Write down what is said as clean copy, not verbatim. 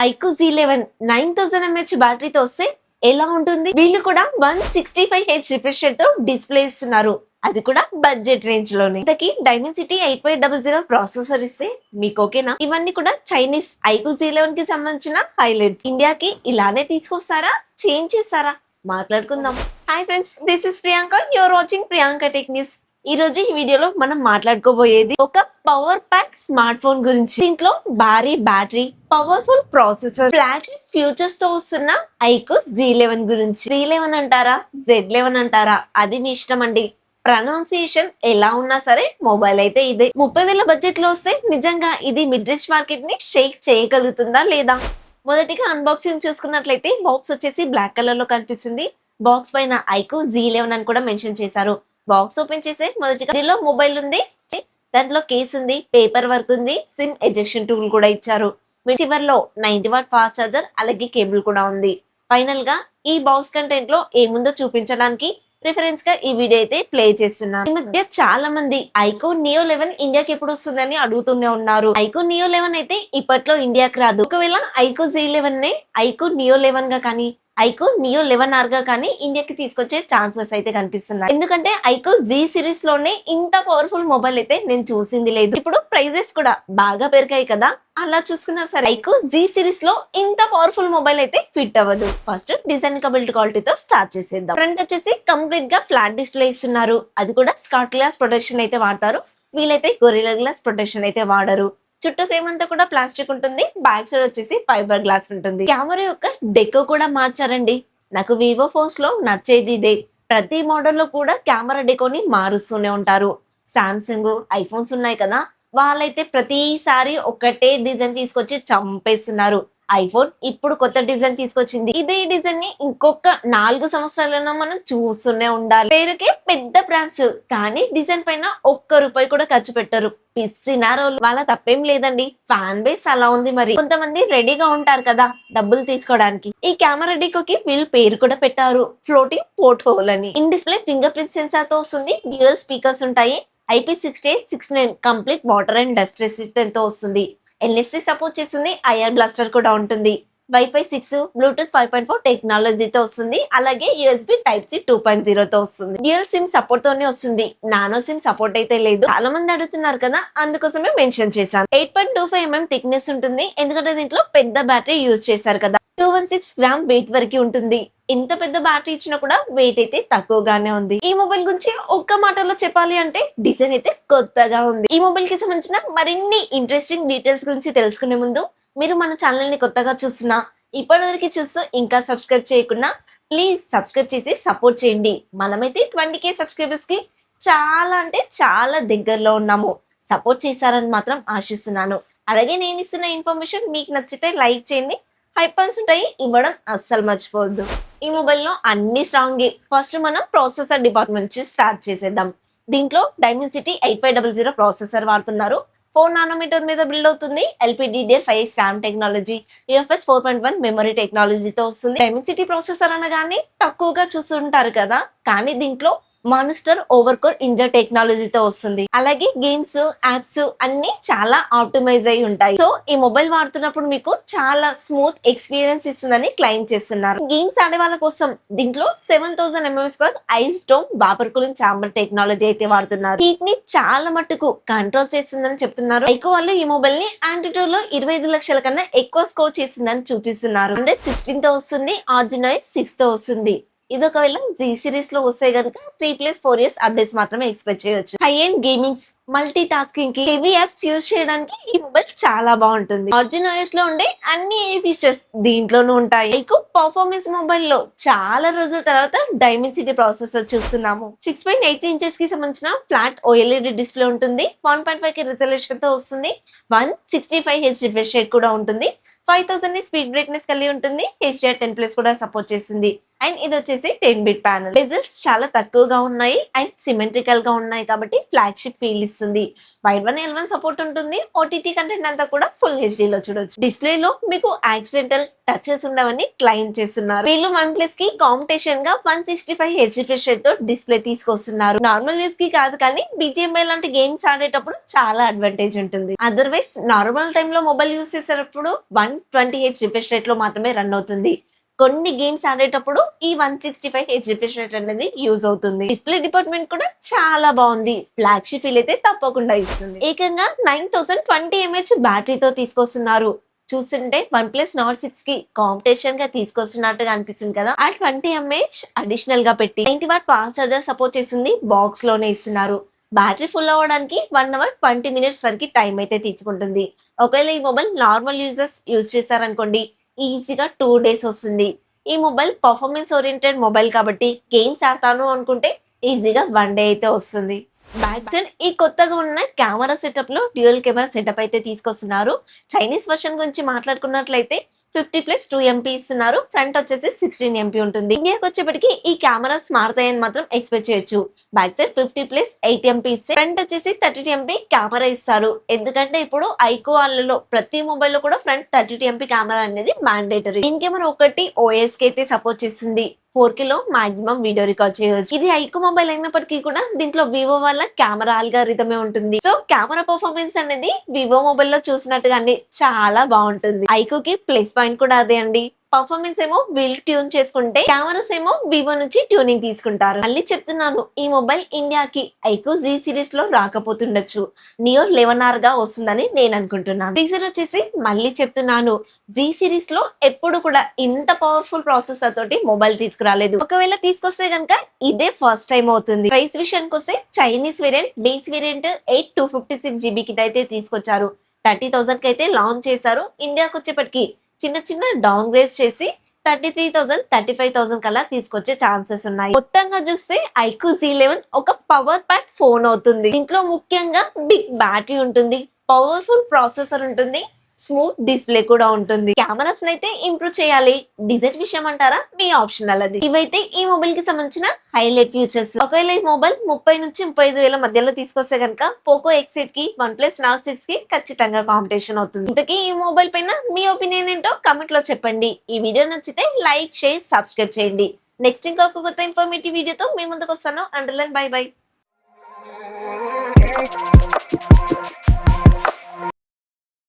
IQ Z11 9000 mAh బ్యాటరీతో వస్తే ఎలా ఉంటుంది? వీళ్ళు కూడా 165Hz రిఫ్రెష్ రేట్ తో డిస్ప్లే ఇస్తున్నారు. అది కూడా బడ్జెట్ రేంజ్ లోనే. ఇంతకీ డైమెన్సిటీ 8500 ప్రాసెసర్ ఇస్తే మీకు ఓకేనా? ఇవన్నీ కూడా చైనీస్ ఐక్యూ Z11 కి సంబంధించిన హైలైట్స్. ఇండియాకి ఇలానే తీసుకొస్తారా, చేంజ్ చేస్తారా? మాట్లాడుకుందాం. Hi friends, this is Priyanka. You're watching Priyanka tech news. ఈ రోజు ఈ వీడియోలో మనం మాట్లాడుకోబోయేది ఒక పవర్ ప్యాక్ స్మార్ట్ ఫోన్ గురించి. దీంట్లో భారీ battery, powerful processor, flash futures తో వస్తున్న ఐక్యూ Z11 గురించి. Z11 అంటారా, Z11 అంటారా, అది మీ ఇష్టం అండి. ప్రొనౌన్సియేషన్ ఎలా ఉన్నా సరే మొబైల్ అయితే ఇదే. 30,000 బడ్జెట్ లో వస్తే నిజంగా ఇది మిడ్ రేంజ్ మార్కెట్ ని షేక్ చేయగలుగుతుందా లేదా? మొదటిగా అన్బాక్సింగ్ చూసుకున్నట్లయితే బాక్స్ వచ్చేసి బ్లాక్ కలర్ లో కనిపిస్తుంది. బాక్స్ పైన ఐక్యూ Z11 అని కూడా మెన్షన్ చేశారు. బాక్స్ ఓపెన్ చేసే మొదటిగా దీనిలో మొబైల్ ఉంది, దాంట్లో కేస్ ఉంది, పేపర్ వర్క్ ఉంది, సిమ్ ఎజెక్షన్ టూల్ కూడా ఇచ్చారు. చివర్లో 90 వాట్ ఫాస్ట్ చార్జర్ అలాగే కేబుల్ కూడా ఉంది. ఫైనల్ గా ఈ బాక్స్ కంటెంట్ లో ఏముందో చూపించడానికి రిఫరెన్స్ గా ఈ వీడియో అయితే ప్లే చేస్తున్నాను. ఈ మధ్య చాలా మంది ఐక్యూ నియో 11 ఇండియాకి ఎప్పుడు వస్తుందని అడుగుతూనే ఉన్నారు. ఐక్యూ నియో 11 అయితే ఇప్పట్లో ఇండియాకి రాదు. ఒకవేళ ఐక్యూ Z11 నే ఐక్యూ నియో 11 గా కానీ ఐక్యూ నియో 11R గా కానీ ఇండియాకి తీసుకొచ్చే ఛాన్సెస్ అయితే కనిపిస్తున్నాయి. ఎందుకంటే ఐక్యూ Z సిరీస్ లోనే ఇంత పవర్ఫుల్ మొబైల్ అయితే నేను చూసింది లేదు. ఇప్పుడు ప్రైజెస్ కూడా బాగా పెరిగాయి కదా, అలా చూసుకున్నా సరే ఐక్యూ Z సిరీస్ లో ఇంత పవర్ఫుల్ మొబైల్ అయితే ఫిట్ అవ్వదు. ఫస్ట్ డిజైన్ బిల్డ్ క్వాలిటీతో స్టార్ట్ చేసేద్దాం. ఫ్రంట్ వచ్చేసి కంప్లీట్ గా ఫ్లాట్ డిస్ప్లే ఇస్తున్నారు. అది కూడా స్కాట్ గ్లాస్ ప్రొటెక్షన్ అయితే వాడతారు. వీలైతే గొరిల్లా గ్లాస్ ప్రొటెక్షన్ అయితే వాడరు. చుట్టూ ఫ్రేమ్ అంతా కూడా ప్లాస్టిక్ ఉంటుంది. బ్యాక్ సైడ్ వచ్చేసి ఫైబర్ గ్లాస్ ఉంటుంది. కెమెరా యొక్క డెకో కూడా మార్చారండి. నాకు వివో ఫోన్స్ లో నచ్చేది ఇదే. ప్రతి మోడల్ లో కూడా కెమెరా డెకోని మారుస్తూనే ఉంటారు. సామ్సంగ్ ఐఫోన్స్ ఉన్నాయి కదా, వాళ్ళైతే ప్రతిసారి ఒకటే డిజైన్ తీసుకొచ్చి చంపేస్తున్నారు. ఐఫోన్ ఇప్పుడు కొత్త డిజైన్ తీసుకొచ్చింది. ఇదే డిజైన్ ని ఇంకొక 4 సంవత్సరాలైనా మనం చూస్తూనే ఉండాలి. పేరుకే పెద్ద బ్రాండ్స్, కానీ డిజైన్ పైన ఒక్క రూపాయి కూడా ఖర్చు పెట్టరు. పిచ్చినారో, వాళ్ళ తప్పేం లేదండి, ఫ్యాన్ బేస్ అలా ఉంది. మరి కొంతమంది రెడీగా ఉంటారు కదా డబ్బులు తీసుకోవడానికి. ఈ కెమెరా డెకోకి వీళ్ళు పేరు కూడా పెట్టారు, ఫ్లోటింగ్ పోర్ట్ హోల్ అని. In display finger print censor తో వస్తుంది. డ్యూయల్ స్పీకర్స్ ఉంటాయి. IP6869 complete water and dust resistant తో వస్తుంది. NFC సపోర్ట్ చేస్తుంది. ఐఆర్ బ్లాస్టర్ కూడా ఉంటుంది. వైఫై 6, బ్లూటూత్ 5.4 టెక్నాలజీతో వస్తుంది. అలాగే USB Type-C 2.0 తో వస్తుంది. డ్యూయల్ సిమ్ సపోర్ట్ తోనే వస్తుంది. నానో సిమ్ సపోర్ట్ అయితే లేదు. చాలా మంది అడుగుతున్నారు కదా, అందుకోసమే మెన్షన్ చేశాను. 8.25 mm థిక్నెస్ ఉంటుంది. ఎందుకంటే దీంట్లో పెద్ద బ్యాటరీ యూజ్ చేశారు కదా. 216 గ్రామ్ వెయిట్ వరకు ఉంటుంది. ఇంత పెద్ద బ్యాటరీ ఇచ్చినా కూడా వెయిట్ అయితే తక్కువగానే ఉంది. ఈ మొబైల్ గురించి ఒక్క మాటలో చెప్పాలి అంటే డిజైన్ అయితే కొత్తగా ఉంది. ఈ మొబైల్ కి సంబంధించిన మరిన్ని ఇంట్రెస్టింగ్ డీటెయిల్స్ గురించి తెలుసుకునే ముందు మీరు మన ఛానల్ ని కొత్తగా చూస్తున్నా, ఇప్పటివరకు చూస్తూ ఇంకా సబ్స్క్రైబ్ చేయకుండా ప్లీజ్ సబ్స్క్రైబ్ చేసి సపోర్ట్ చేయండి. మనమైతే 20K సబ్స్క్రైబర్స్ కి చాలా అంటే చాలా దగ్గరలో ఉన్నాము. సపోర్ట్ చేశారని మాత్రం ఆశిస్తున్నాను. అలాగే నేను ఇస్తున్న ఇన్ఫర్మేషన్ మీకు నచ్చితే లైక్ చేయండి. హైపన్స్ ఉంటాయి, ఇవ్వడం అస్సలు మర్చిపోవద్దు. ఈ మొబైల్ లో అన్ని స్ట్రాంగ్. ఫస్ట్ మనం ప్రాసెసర్ డిపార్ట్మెంట్ నుంచి స్టార్ట్ చేసేద్దాం. దీంట్లో డైమెన్సిటీ 8500 ప్రాసెసర్ వాడుతున్నారు. 4 నానోమీటర్ మీద బిల్డ్ అవుతుంది. LPDDR5 RAM technology, UFS 4.1 memory టెక్నాలజీతో వస్తుంది. డైమెన్సిటీ ప్రాసెసర్ అనగానే తక్కువగా చూస్తుంటారు కదా, కానీ దీంట్లో మాన్స్టర్ ఓవర్ కోర్ ఇంజర్ టెక్నాలజీతో వస్తుంది. అలాగే గేమ్స్, యాప్స్ అన్ని చాలా ఆప్టిమైజ్ అయి ఉంటాయి. సో ఈ మొబైల్ వాడుతున్నప్పుడు మీకు చాలా స్మూత్ ఎక్స్పీరియన్స్ ఇస్తుందని క్లెయిమ్ చేస్తున్నారు. గేమ్స్ ఆడే వాళ్ళ కోసం దీంట్లో 7000 mAh ice dome vapour cooling chamber technology అయితే వాడుతున్నారు. హీట్ ని చాలా మట్టుకు కంట్రోల్ చేస్తుందని చెప్తున్నారు. ఎక్కువ వాళ్ళు ఈ మొబైల్ ని ఆంటిట్యూడ్ లో 25 లక్షల కన్నా ఎక్కువ స్కోర్ చేసిందని చూపిస్తున్నారు. 116 తో వస్తుంది. Adreno 6 తో వస్తుంది. ఇది ఒకవేళ Z సిరీస్ లో వస్తే కనుక 3+4 years అప్డేట్స్ మాత్రమే ఎక్స్పెక్ట్ చేయొచ్చు. High end gamings, multi tasking కి, హెవీ యాప్స్ యూజ్ చేయడానికి ఈ మొబైల్ చాలా బాగుంటుంది. Adreno లో ఉండే అన్ని ఫీచర్స్ దీంట్లోనూ ఉంటాయి. మీకు పర్ఫార్మెన్స్ మొబైల్ లో చాలా రోజుల తర్వాత డైమెన్సిటీ ప్రాసెసర్ చూస్తున్నాము. 6.8 inches కి సంబంధించిన ఫ్లాట్ OLED డిస్ప్లే ఉంటుంది. 1.5K రిజల్యూషన్ తో వస్తుంది. 165Hz రిఫ్రెష్ రేట్ కూడా ఉంటుంది. 5000 స్పీడ్ బ్రైట్నెస్ కలిగి ఉంటుంది. HDR10+ కూడా సపోర్ట్ చేస్తుంది. అండ్ ఇది వచ్చేసి 10-bit ప్యానల్. బెజల్స్ చాలా తక్కువగా ఉన్నాయి అండ్ సిమెట్రికల్ గా ఉన్నాయి కాబట్టి ఫ్లాగ్షిప్ ఫీల్ ఇస్తుంది. వైడ్ 1 L1 సపోర్ట్ ఉంటుంది. OTT కంటెంట్ అంతా కూడా ఫుల్ HD లో చూడొచ్చు. డిస్ప్లే లో మీకు యాక్సిడెంటల్ టచెస్ ఉండవని క్లెయిమ్ చేస్తున్నారు. వీళ్ళు OnePlus కి కాంపిటీషన్ గా 165Hz రిఫ్రెష్ రేట్ తో డిస్ప్లే తీసుకొస్తున్నారు. నార్మల్ యూస్ కి కాదు, కానీ BGMI లాంటి గేమ్స్ ఆడేటప్పుడు చాలా అడ్వాంటేజ్ ఉంటుంది. అదర్వైజ్ నార్మల్ టైమ్ లో మొబైల్ యూస్ చేసేటప్పుడు 120Hz రిఫ్రెష్ రేట్ లో మాత్రమే రన్ అవుతుంది. కొన్ని గేమ్స్ ఆడేటప్పుడు ఈ 165Hz రిఫ్రెష్ రేట్ అనేది యూజ్ అవుతుంది. డిస్ప్లే డిపార్ట్మెంట్ కూడా చాలా బాగుంది. ఫ్లాగ్షిప్ ఫీల్ అయితే తప్పకుండా ఇస్తుంది. ఏకంగా 9020 mAh బ్యాటరీతో తీసుకొస్తున్నారు. చూస్తుంటే OnePlus Nord 6 కి కాంపిటీషన్ గా తీసుకొస్తున్నట్టుగా అనిపిస్తుంది కదా. ఆ 20 mAh అడిషనల్ గా పెట్టి 90W ఫాస్ట్ చార్జర్ సపోర్ట్ చేస్తుంది. బాక్స్ లోనే ఇస్తున్నారు. బ్యాటరీ ఫుల్ అవ్వడానికి 1 అవర్ 20 మినిట్స్ వరకు టైం అయితే తీసుకుంటుంది. ఒకవేళ ఈ మొబైల్ నార్మల్ యూజర్స్ యూజ్ చేశారనుకోండి, ఈజీగా 2 డేస్ వస్తుంది. ఈ మొబైల్ పర్ఫార్మెన్స్ ఓరియంటెడ్ మొబైల్ కాబట్టి గేమ్స్ ఆడతాను అనుకుంటే ఈజీగా 1 డే అయితే వస్తుంది. బ్యాక్ సైడ్ ఈ కొత్తగా ఉన్న కెమెరా సెటప్ లో డ్యూయల్ కెమెరా సెటప్ అయితే తీసుకొస్తున్నారు. చైనీస్ వర్షన్ గురించి మాట్లాడుకున్నట్లయితే 50+2 MP ఇస్తున్నారు. ఫ్రంట్ వచ్చేసి 16 MP ఉంటుంది. ఇండియాకి వచ్చేప్పటికి ఈ కెమెరాస్ మారుతాయని మాత్రం ఎక్స్పెక్ట్ చేయొచ్చు. బ్యాక్ సైడ్ 50+8 MP ఇస్తే ఫ్రంట్ వచ్చేసి 32 MP కెమెరా ఇస్తారు. ఎందుకంటే ఇప్పుడు ఐకో వాళ్ళలో ప్రతి మొబైల్ లో కూడా ఫ్రంట్ 32 MP కెమెరా అనేది మ్యాండేటరీ. ఇన్ కెమెరా ఒకటి OS కి అయితే సపోర్ట్ చేస్తుంది. 4K లో మాక్సిమం వీడియో రికార్డ్ చేయవచ్చు. ఇది ఐకో మొబైల్ అయినప్పటికీ కూడా దీంట్లో వివో వల్ల కెమెరా ఆల్గారిథమే ఉంటుంది. సో కెమెరా పర్ఫార్మెన్స్ అనేది వివో మొబైల్ లో చూసినట్టుగానే చాలా బాగుంటుంది. ఐకోకి ప్లస్ పాయింట్ కూడా అదే అండి. పర్ఫార్మెన్స్ ఏమో వీళ్ళు ట్యూన్ చేసుకుంటే కెమెరాస్ ఏమో వివో నుంచి ట్యూనింగ్ తీసుకుంటారు. మళ్ళీ చెప్తున్నాను, ఈ మొబైల్ ఇండియాకి ఐకో జీ సిరీస్ లో రాకపోతుండొచ్చు. నియో 11R గా వస్తుందని నేను అనుకుంటున్నాను. రీజన్ వచ్చేసి మళ్ళీ చెప్తున్నాను, జీ సిరీస్ లో ఎప్పుడు కూడా ఇంత పవర్ఫుల్ ప్రాసెసర్ తోటి మొబైల్ తీసుకురాలేదు. ఒకవేళ తీసుకొస్తే గనక ఇదే ఫస్ట్ టైం అవుతుంది. ప్రైస్ విషయానికి వస్తే Chinese variant base variant 8256GB కి అయితే తీసుకొచ్చారు. 30,000 కి అయితే లాంచ్ చేశారు. ఇండియాకి వచ్చేప్పటికి చిన్న చిన్న డౌన్ గ్రేడ్ చేసి 33,000 35,000 కల్లా తీసుకొచ్చే ఛాన్సెస్ ఉన్నాయి. మొత్తంగా చూస్తే ఐక్యూ Z11 ఒక పవర్ ప్యాక్ ఫోన్ అవుతుంది. దీంట్లో ముఖ్యంగా బిగ్ బ్యాటరీ ఉంటుంది, పవర్ఫుల్ ప్రాసెసర్ ఉంటుంది, స్మూత్ డిస్ప్లే కూడా ఉంటుంది. కెమెరాస్ అయితే ఇంప్రూవ్ చేయాలి. డిజైన్ విషయం అంటారా, మీ ఆప్షనల్ అది. ఇవైతే ఈ మొబైల్ కి సంబంధించిన హైలైట్ ఫీచర్స్. ఒకవేళ ఈ మొబైల్ 30 నుంచి 35 వేల మధ్యలో తీసుకొస్తే కనుక పోకో X8 కి OnePlus Nord 6 కి ఖచ్చితంగా కాంపిటీషన్ అవుతుంది. ఇంతకీ ఈ మొబైల్ పైన మీ ఒపీనియన్ ఏంటో కమెంట్ లో చెప్పండి. ఈ వీడియో నచ్చితే లైక్, షేర్, సబ్స్క్రైబ్ చేయండి. నెక్స్ట్ ఇంకొక కొత్త ఇన్ఫర్మేటివ్ వీడియోతో మీ ముందుకు వస్తాను. Underline by by.